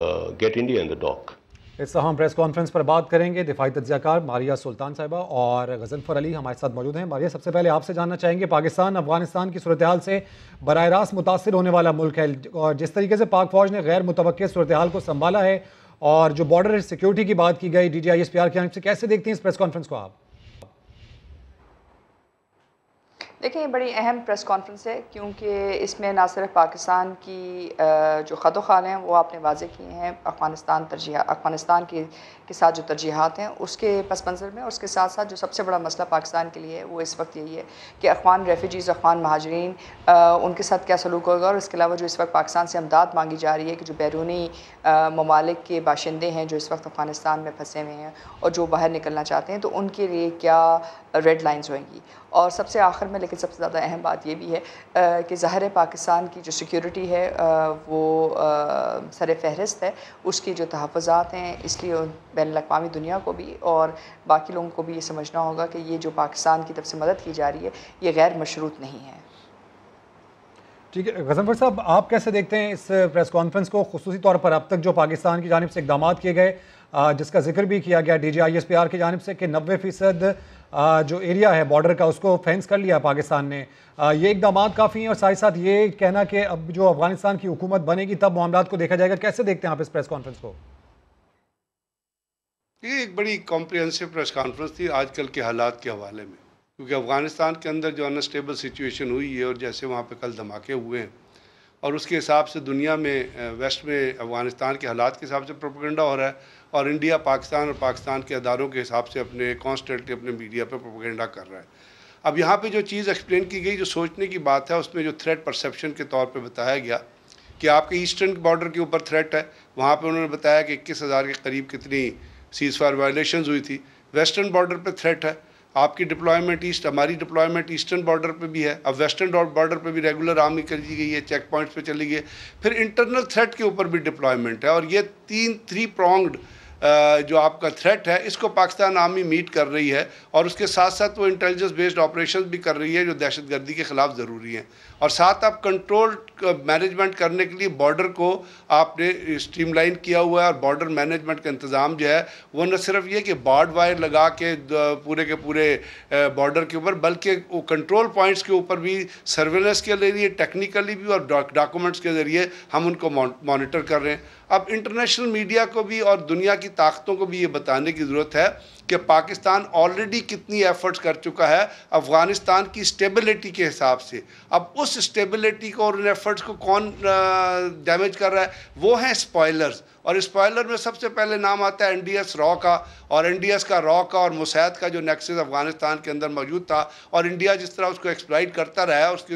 get India in the dock. इस हम press conference पर बात करेंगे। दिफाई तज्ज़ियाकार मारिया सुल्तान साहिबा और गज़नफ़र अली हमारे साथ मौजूद हैं। मारिया, सबसे पहले आपसे जानना चाहेंगे, पाकिस्तान अफगानिस्तान की सूरत हाल से बराह रास्त मुतासिर होने वाला मुल्क है और जिस तरीके से पाक फ़ौज ने गैर मुतवक्के सूरत हाल को संभाला है और जो बॉर्डर सिक्योरिटी की बात की गई DGISPR की जानिब से, कैसे देखते हैं इस प्रेस कॉन्फ्रेंस को आप? देखिए, ये बड़ी अहम प्रेस कॉन्फ्रेंस है क्योंकि इसमें ना सिर्फ पाकिस्तान की जो ख़त ख़ाल हैं वो आपने वाज़े किए हैं, अफ़गानिस्तान के साथ जो तरजीहात हैं उसके पस मंज़र में, और उसके साथ साथ जो सबसे बड़ा मसला पाकिस्तान के लिए है वो इस वक्त यही है कि अफ़गान रेफ्यूजीज़, अफ़गान महाजरीन, उनके साथ क्या सलूक होगा। और इसके अलावा जो इस वक्त पाकिस्तान से इमदाद मांगी जा रही है कि जो बैरूनी ममालिक के बाशिंदे हैं जो इस वक्त अफ़गानिस्तान में फंसे हुए हैं और जो बाहर निकलना चाहते हैं, तो उनके लिए क्या रेड लाइन्स होंगी। और सबसे आखिर में, लेकिन सबसे ज़्यादा अहम बात ये भी है कि ज़ाहिर है पाकिस्तान की जो सिक्योरिटी है वो सर फहरिस्त है, उसकी जो तहफ़्फ़ुज़ात हैं, इसलिए बैनुल-अक़वामी दुनिया को भी और बाकी लोगों को भी ये समझना होगा कि ये जो पाकिस्तान की तरफ से मदद की जा रही है ये गैर मशरूत नहीं है। ठीक है गज़नफ़र साहब, आप कैसे देखते हैं इस प्रेस कॉन्फ्रेंस को, खुसूसी तौर पर अब तक जो पाकिस्तान की जानिब से इक़दाम किए गए, जिसका जिक्र भी किया गया DGISPR की जानिब से कि 90% जो एरिया है बॉर्डर का उसको फेंस कर लिया पाकिस्तान ने, ये इक़दाम काफ़ी हैं और साथ ही साथ ये कहना कि अब जो अफगानिस्तान की हुकूमत बनेगी तब मामलात को देखा जाएगा, कैसे देखते हैं आप इस प्रेस कॉन्फ्रेंस को? ये एक बड़ी कॉम्प्रिहेंसिव प्रेस कॉन्फ्रेंस थी आजकल के हालात के हवाले में, क्योंकि अफ़गानिस्तान के अंदर जो अनस्टेबल सिचुएशन हुई है और जैसे वहाँ पे कल धमाके हुए हैं और उसके हिसाब से दुनिया में वेस्ट में अफ़गानिस्तान के हालात के हिसाब से प्रोपेगेंडा हो रहा है और इंडिया पाकिस्तान और पाकिस्तान के अदारों के हिसाब से अपने कॉन्स्टेंटली अपने मीडिया पे प्रोपेगेंडा कर रहा है। अब यहाँ पे जो चीज़ एक्सप्लेन की गई, जो सोचने की बात है, उसमें जो थ्रेट परसेप्शन के तौर पे बताया गया कि आपके ईस्टर्न बॉर्डर के ऊपर थ्रेट है, वहाँ पे उन्होंने बताया कि 21,000 के करीब कितनी सीज़ फायर वायलेशंस हुई थी। वेस्टर्न बॉर्डर पे थ्रेट है, आपकी डिप्लॉयमेंट हमारी डिप्लॉयमेंट ईस्टर्न बॉर्डर पे भी है, अब वेस्टर्न बॉर्डर पे भी रेगुलर आर्मी कर दी गई है, चेक पॉइंट्स पे चली गई है, फिर इंटरनल थ्रेट के ऊपर भी डिप्लॉयमेंट है। और ये थ्री प्रॉन्ग्ड जो आपका थ्रेट है इसको पाकिस्तान आर्मी मीट कर रही है और उसके साथ साथ वो इंटेलिजेंस बेस्ड ऑपरेशन भी कर रही है जो दहशतगर्दी के ख़िलाफ़ ज़रूरी हैं। और साथ आप कंट्रोल मैनेजमेंट करने के लिए बॉर्डर को आपने स्ट्रीमलाइन किया हुआ है और बॉर्डर मैनेजमेंट का इंतज़ाम जो है वो न सिर्फ ये कि बार्ड वायर लगा के पूरे के पूरे बॉर्डर के ऊपर, बल्कि वो कंट्रोल पॉइंट्स के ऊपर भी सर्वेलेंस के लिए टेक्निकली भी और डॉक्यूमेंट्स के ज़रिए हम उनको मॉनिटर कर रहे हैं। अब इंटरनेशनल मीडिया को भी और दुनिया की ताकतों को भी ये बताने की ज़रूरत है कि पाकिस्तान ऑलरेडी कितनी एफर्ट्स कर चुका है अफ़गानिस्तान की स्टेबिलिटी के हिसाब से। अब उस स्टेबिलिटी को और उन एफर्ट्स को कौन डैमेज कर रहा है, वो हैं स्पॉयलर्स। और स्पॉयलर में सबसे पहले नाम आता है NDS रॉ का, और NDS का रॉ का और मुसैद का जो नेक्सस अफ़गानिस्तान के अंदर मौजूद था और इंडिया जिस तरह उसको एक्सप्लॉइट करता रहा है, उसके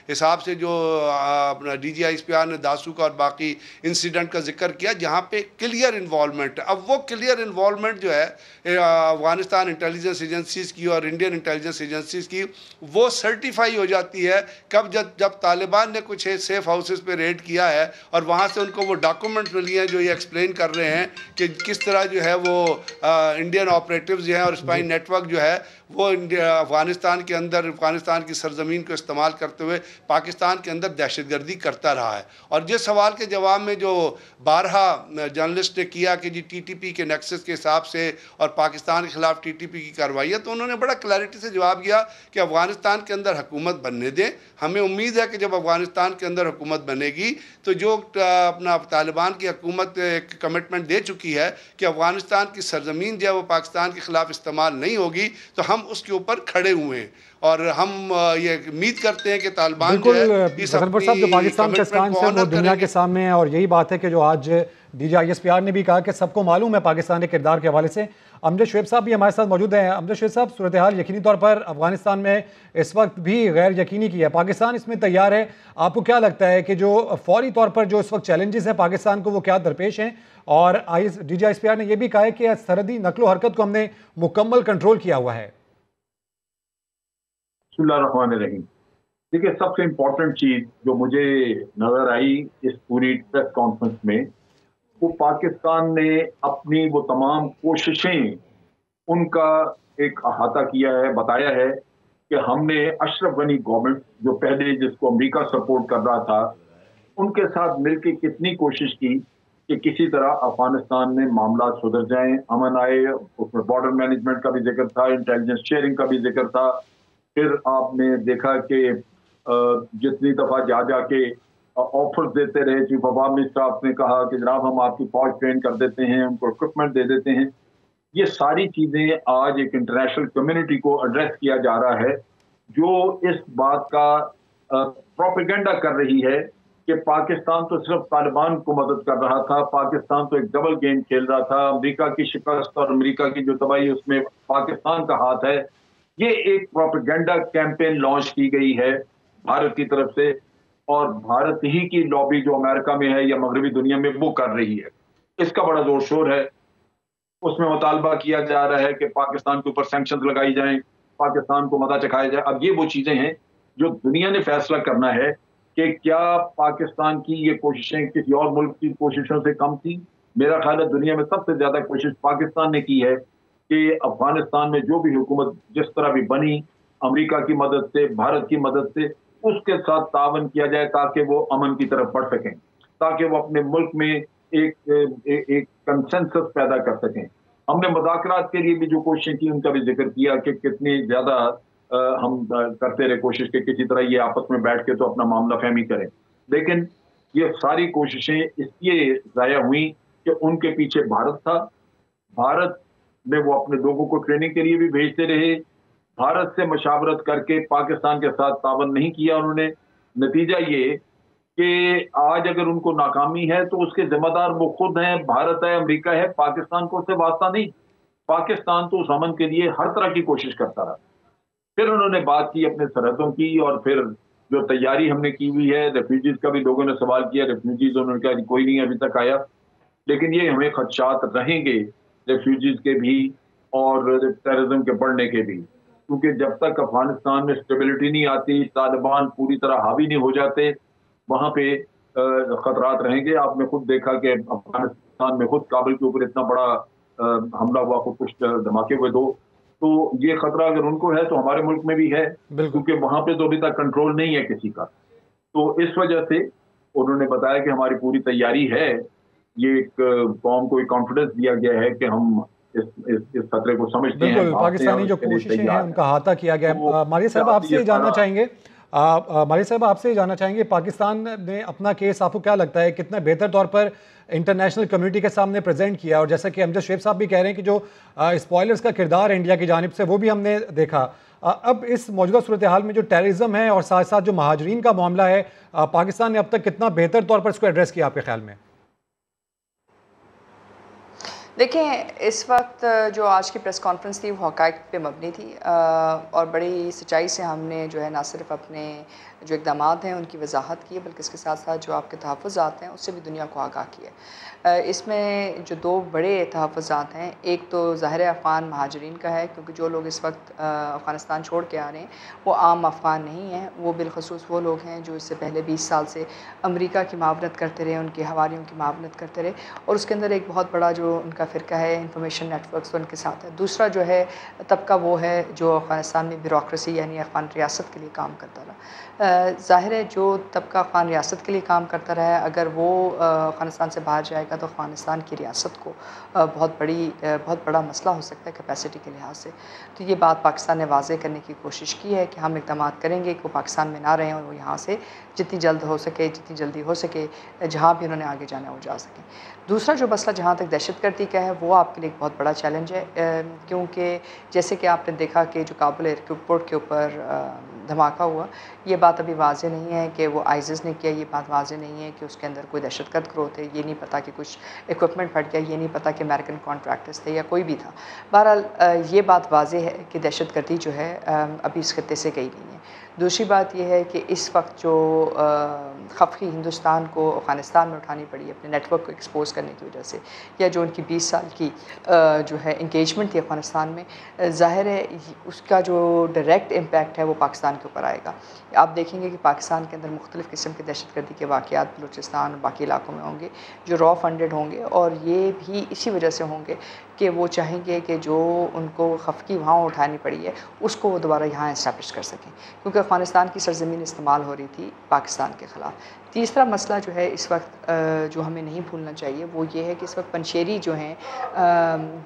हिसाब से जो अपना DGISPR ने दासू का और बाकी इंसिडेंट का जिक्र किया जहाँ पे क्लियर इन्वॉल्वमेंट है। अब वो क्लियर इन्वॉल्वमेंट जो है अफ़गानिस्तान इंटेलिजेंस एजेंसीज़ की और इंडियन इंटेलिजेंस एजेंसीज़ की, वो सर्टिफाई हो जाती है कब जब तालिबान ने कुछ सेफ हाउसेस पे रेड किया है और वहाँ से उनको वो डॉक्यूमेंट्स मिली हैं जो ये एक्सप्लेन कर रहे हैं कि किस तरह जो है वो इंडियन ऑपरेटिव्स जो हैं और स्पाई नेटवर्क जो है वो अफ़गानिस्तान के अंदर अफ़गानिस्तान की सरजमीन को इस्तेमाल करते हुए पाकिस्तान के अंदर दहशतगर्दी करता रहा है। और जिस सवाल के जवाब में जो 12 जर्नलिस्ट ने किया कि जी TTP के नेक्सस के हिसाब से और पाकिस्तान के ख़िलाफ़ TTP की कार्रवाई है, तो उन्होंने बड़ा क्लैरिटी से जवाब दिया कि अफ़गानिस्तान के अंदर हुकूमत बनने दें। हमें उम्मीद है कि जब अफ़गानिस्तान के अंदर हुकूमत बनेगी तो जो अपना तालिबान की हुकूमत एक कमिटमेंट दे चुकी है कि अफ़गानिस्तान की सरजमीन जो है वो पाकिस्तान के ख़िलाफ़ इस्तेमाल नहीं होगी, तो हम उसके ऊपर खड़े हुए हैं और हम ये उम्मीद करते हैं कि तालिबान जो है इस गज़नफ़र साहब, जो पाकिस्तान का स्टैंड है वो दुनिया के सामने है और यही बात है कि जो आज DGISPR ने भी कहा कि सबको मालूम है पाकिस्तान के किरदार के हवाले से। अमजद शुएब साहब भी हमारे साथ मौजूद हैं। अमजद शुएब साहब, सूरत हाल यकीनी तौर पर अफगानिस्तान में इस वक्त भी गैर यकीनी की है, पाकिस्तान इसमें तैयार है। आपको क्या लगता है कि जो फौरी तौर पर जो इस वक्त चैलेंजेस हैं पाकिस्तान को वो क्या दरपेश हैं? और DGISPR ने यह भी कहा है कि सरहदी नकलो हरकत को हमने मुकम्मल कंट्रोल किया हुआ है। बिस्मिल्लाहिर्रहमानिर्रहीम। देखिए, सबसे इम्पोर्टेंट चीज जो मुझे नजर आई इस पूरी प्रेस कॉन्फ्रेंस में, वो पाकिस्तान ने अपनी वो तमाम कोशिशें उनका एक अहाता किया है, बताया है कि हमने अशरफ गनी गवर्नमेंट जो पहले जिसको अमेरिका सपोर्ट कर रहा था उनके साथ मिलकर कितनी कोशिश की कि किसी तरह अफगानिस्तान में मामला सुधर जाएं, अमन आए। उसमें बॉर्डर मैनेजमेंट का भी जिक्र था, इंटेलिजेंस शेयरिंग का भी जिक्र था। फिर आपने देखा कि जितनी दफ़ा जा जाके ऑफर्स देते रहे, चीफ ऑफ आर्मी स्टाफ ने कहा कि जनाब हम आपकी फौज ट्रेन कर देते हैं, उनको इक्विपमेंट दे देते हैं। ये सारी चीज़ें आज एक इंटरनेशनल कम्युनिटी को एड्रेस किया जा रहा है, जो इस बात का प्रोपेगेंडा कर रही है कि पाकिस्तान तो सिर्फ तालिबान को मदद कर रहा था, पाकिस्तान तो एक डबल गेम खेल रहा था, अमेरिका की शिकस्त और अमेरिका की जो तबाही उसमें पाकिस्तान का हाथ है। ये एक प्रोपेगेंडा कैंपेन लॉन्च की गई है भारत की तरफ से, और भारत ही की लॉबी जो अमेरिका में है या मगरबी दुनिया में वो कर रही है। इसका बड़ा जोर शोर है। उसमें मुतालबा किया जा रहा है कि पाकिस्तान के ऊपर सैंक्शंस लगाई जाएं, पाकिस्तान को मता चखाया जाए। अब ये वो चीजें हैं जो दुनिया ने फैसला करना है कि क्या पाकिस्तान की ये कोशिशें किसी और मुल्क की कोशिशों से कम थी। मेरा ख्याल है दुनिया में सबसे ज्यादा कोशिश पाकिस्तान ने की है कि अफगानिस्तान में जो भी हुकूमत जिस तरह भी बनी, अमेरिका की मदद से, भारत की मदद से, उसके साथ तावन किया जाए ताकि वो अमन की तरफ बढ़ सकें, ताकि वो अपने मुल्क में एक कंसेंसस पैदा कर सकें। हमने मुज़ाकरात के लिए भी जो कोशिशें की उनका भी जिक्र किया कि कितनी ज्यादा हम करते रहे कोशिश कि किसी तरह ये आपस में बैठ के तो अपना मामला फहमी करें, लेकिन ये सारी कोशिशें इसलिए ज़ाया हुई कि उनके पीछे भारत था। भारत ने वो अपने लोगों को ट्रेनिंग के लिए भी भेजते रहे, भारत से मशावरत करके पाकिस्तान के साथ तावन नहीं किया उन्होंने। नतीजा ये कि आज अगर उनको नाकामी है तो उसके जिम्मेदार वो खुद हैं, भारत है, अमेरिका है, पाकिस्तान को उससे वास्ता नहीं। पाकिस्तान तो उस अमन के लिए हर तरह की कोशिश करता रहा। फिर उन्होंने बात की अपने सरहदों की, और फिर जो तैयारी हमने की हुई है, रेफ्यूजीज का भी लोगों ने सवाल किया। रेफ्यूजीज उन्होंने कहा कोई नहीं अभी तक आया, लेकिन ये हमें खदशात रहेंगे रेफ्यूजीज के भी और टेररिज्म के बढ़ने के भी, क्योंकि जब तक अफगानिस्तान में स्टेबिलिटी नहीं आती, तालिबान पूरी तरह हावी नहीं हो जाते, वहां पे खतरात रहेंगे। आपने खुद देखा कि अफगानिस्तान में खुद काबुल के ऊपर इतना बड़ा हमला हुआ, कुछ धमाके हुए दो, तो ये खतरा अगर उनको है तो हमारे मुल्क में भी है, क्योंकि वहां पे तो अभी तक कंट्रोल नहीं है किसी का। तो इस वजह से उन्होंने बताया कि हमारी पूरी तैयारी है। ये एक कौम को कॉन्फिडेंस दिया गया है कि हम इस खतरे को समझते हैं। बिल्कुल, पाकिस्तानी जो कोशिशें हैं उनका अहाता किया गया है। मारिया साहब आपसे जानना चाहेंगे, मारिया साहब आपसे जानना चाहेंगे, पाकिस्तान ने अपना केस आपको क्या लगता है कितना बेहतर तौर पर इंटरनेशनल कम्युनिटी के सामने प्रेजेंट किया, और जैसा कि अमजद शुएब साहब भी कह रहे हैं कि जो स्पॉयलर्स का किरदार है इंडिया की जानिब से वो भी हमने देखा। अब इस मौजूदा सूरत हाल में जो टेररिज्म है और साथ साथ जो महाजरीन का मामला है, पाकिस्तान ने अब तक कितना बेहतर तौर पर इसको एड्रेस किया आपके ख्याल में? देखें, इस वक्त जो आज की प्रेस कॉन्फ्रेंस थी वो हक़ाइक़ पे मबनी थी, और बड़ी सच्चाई से हमने जो है ना सिर्फ अपने जो इक़दामात हैं उनकी वजाहत की है, बल्कि इसके साथ साथ जो आपके तहफ़्फ़ुज़ात हैं उससे भी दुनिया को आगाह किया है। इसमें जो दो बड़े तहफ़्फ़ुज़ात हैं, एक तो ज़ाहिर अफ़गान महाजरीन का है, क्योंकि जो लोग इस वक्त अफ़गानिस्तान छोड़ के आ रहे हैं वो आम अफ़गान नहीं हैं, वो बिलख़ुसूस वो लोग हैं जो इससे पहले 20 साल से अमेरिका की मावनत करते रहे, उनके हवारियों की मावनत करते रहे, और उसके अंदर एक बहुत बड़ा जो उनका फ़िरका है इंफॉर्मेशन नेटवर्क्स उनके साथ है। दूसरा जो है तबका वो है जो अफ़गानिस्तान में ब्यूरोक्रेसी यानी अफ़गान रियासत के लिए काम करता रहा। ज़ाहिर है जो तबका अफ़गान रियासत के लिए काम करता रहा है, अगर वो अफ़गानिस्तान से बाहर जाएगा तो अफ़गानिस्तान की रियासत को बहुत बड़ा मसला हो सकता है कैपेसिटी के लिहाज से। तो ये बात पाकिस्तान ने वाज़ेह करने की कोशिश की है कि हम इक़दाम करेंगे कि वो पाकिस्तान में ना रहें और वो यहाँ से जितनी जल्द हो सके, जितनी जल्दी हो सके, जहाँ भी उन्होंने आगे जाना है वो जा सकें। दूसरा जो मसला जहाँ तक दहशतगर्दी का है वो आपके लिए एक बहुत बड़ा चैलेंज है, क्योंकि जैसे कि आपने देखा कि जो काबुल एयरपोर्ट के ऊपर धमाका हुआ, ये बात अभी वाज़ेह नहीं है कि वो आइसिस ने किया, ये बात वाज़ेह नहीं है कि उसके अंदर कोई दहशतगर्द ग्रोथ है, ये नहीं पता कि कुछ इक्विपमेंट फट गया, ये नहीं पता कि अमेरिकन कॉन्ट्रैक्टर्स थे या कोई भी था। बहरहाल ये बात वाज़ेह है कि दहशतगर्दी जो है अभी इस खत्ते से गई नहीं है। दूसरी बात यह है कि इस वक्त जो खफकी हिंदुस्तान को अफ़गानिस्तान में उठानी पड़ी अपने नेटवर्क को एक्सपोज करने की वजह से, या जो उनकी 20 साल की जो है इंगेजमेंट थी अफ़गानिस्तान में, ज़ाहिर है उसका जो डायरेक्ट इम्पैक्ट है वो पाकिस्तान के ऊपर आएगा। आप देखेंगे कि पाकिस्तान के अंदर मुख्तलिफ़ किस्म के दहशतगर्दी के वाक़यात बलूचिस्तान और बाकी इलाकों में होंगे जो रॉ फंडेड होंगे, और ये भी इसी वजह से होंगे कि वो चाहेंगे कि जो उनको खफकी वहाँ उठानी पड़ी है उसको वो दोबारा यहाँ इस्टेब्लिश कर सकें, क्योंकि अफ़गानिस्तान की सरज़मीन इस्तेमाल हो रही थी पाकिस्तान के ख़िलाफ़। तीसरा मसला जो है इस वक्त जो हमें नहीं भूलना चाहिए वो ये है कि इस वक्त पंशेरी जो हैं,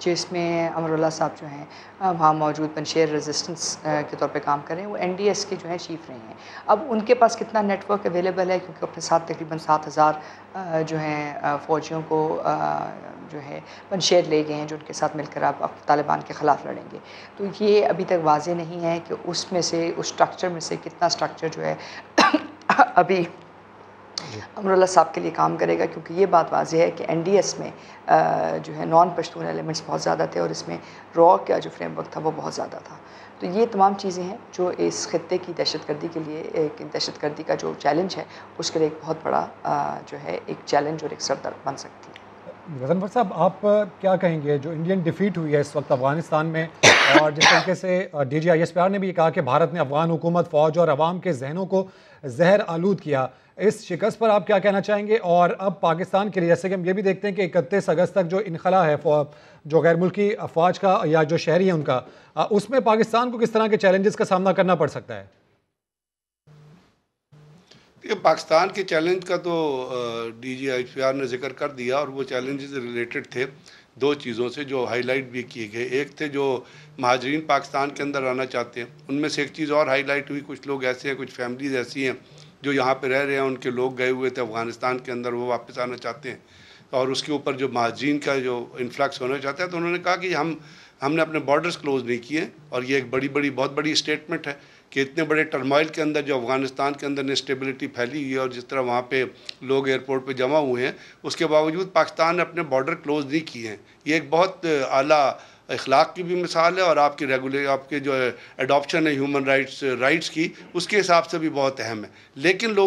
जिसमें अमरुल्लाह साहब जो हैं वहाँ मौजूद पंशेर रेजिस्टेंस के तौर पे काम कर रहे हैं, वो NDS के जो हैं चीफ रहे हैं। अब उनके पास कितना नेटवर्क अवेलेबल है, क्योंकि अपने साथ तकरीबन 7,000 जो हैं फ़ौजियों को जो है पंशेर ले गए हैं, जो उनके साथ मिलकर अब तालिबान के ख़िलाफ़ लड़ेंगे। तो ये अभी तक वाज़ेह नहीं है कि उसमें से उस स्ट्रक्चर में से कितना स्ट्रक्चर जो है अभी अमरुल्लाह साहब के लिए काम करेगा, क्योंकि ये बात वाज़ेह है कि NDS में जो है नॉन पश्तून एलिमेंट्स बहुत ज़्यादा थे और इसमें रॉ का जो फ्रेमवर्क था वो बहुत ज़्यादा था। तो ये तमाम चीज़ें हैं जो इस खित्ते की दहशतगर्दी के लिए, एक दहशतगर्दी का जो चैलेंज है उसके लिए एक बहुत बड़ा जो है एक चैलेंज और एक सरदर्द बन सकती है। गज़नफ़र साहब, आप क्या कहेंगे जो इंडियन डिफीट हुई है इस वक्त अफ़गानिस्तान में, और जिस तरीके से DGISPR ने भी कहा कि भारत ने अफ़गान हुकूमत, फ़ौज और अवाम के जहनों को जहर आलूद किया, इस शिकस्त पर आप क्या कहना चाहेंगे? और अब पाकिस्तान के लिए, जैसे कि हम ये भी देखते हैं कि 31 अगस्त तक जो इनखला है जो गैर मुल्की अफवाज का या जो शहरी है उनका, उसमें पाकिस्तान को किस तरह के चैलेंजेस का सामना करना पड़ सकता है? पाकिस्तान के चैलेंज का तो DGISPR ने जिक्र कर दिया, और वो चैलेंजेस रिलेटेड थे दो चीज़ों से जो हाईलाइट भी किए गए। एक थे जो महाजरीन पाकिस्तान के अंदर आना चाहते हैं, उनमें से एक चीज़ और हाईलाइट हुई, कुछ लोग ऐसे हैं, कुछ फैमिलीज़ ऐसी हैं जो यहाँ पे रह रहे हैं, उनके लोग गए हुए थे अफ़गानिस्तान के अंदर, वो वापस आना चाहते हैं, और उसके ऊपर जो महाजरीन का जो इन्फ्लक्स होना चाहता है, तो उन्होंने कहा कि हमने अपने बॉर्डर्स क्लोज़ नहीं किए, और ये एक बहुत बड़ी स्टेटमेंट है कि इतने बड़े टर्मोइल के अंदर जो अफ़गानिस्तान के अंदर इंस्टेबिलिटी फैली हुई है और जिस तरह वहाँ पे लोग एयरपोर्ट पे जमा हुए हैं, उसके बावजूद पाकिस्तान ने अपने बॉर्डर क्लोज़ नहीं किए हैं। ये एक बहुत आला अखलाक की भी मिसाल है, और आपके जो एडॉप्शन है ह्यूमन राइट्स की, उसके हिसाब से भी बहुत अहम है। लेकिन लोग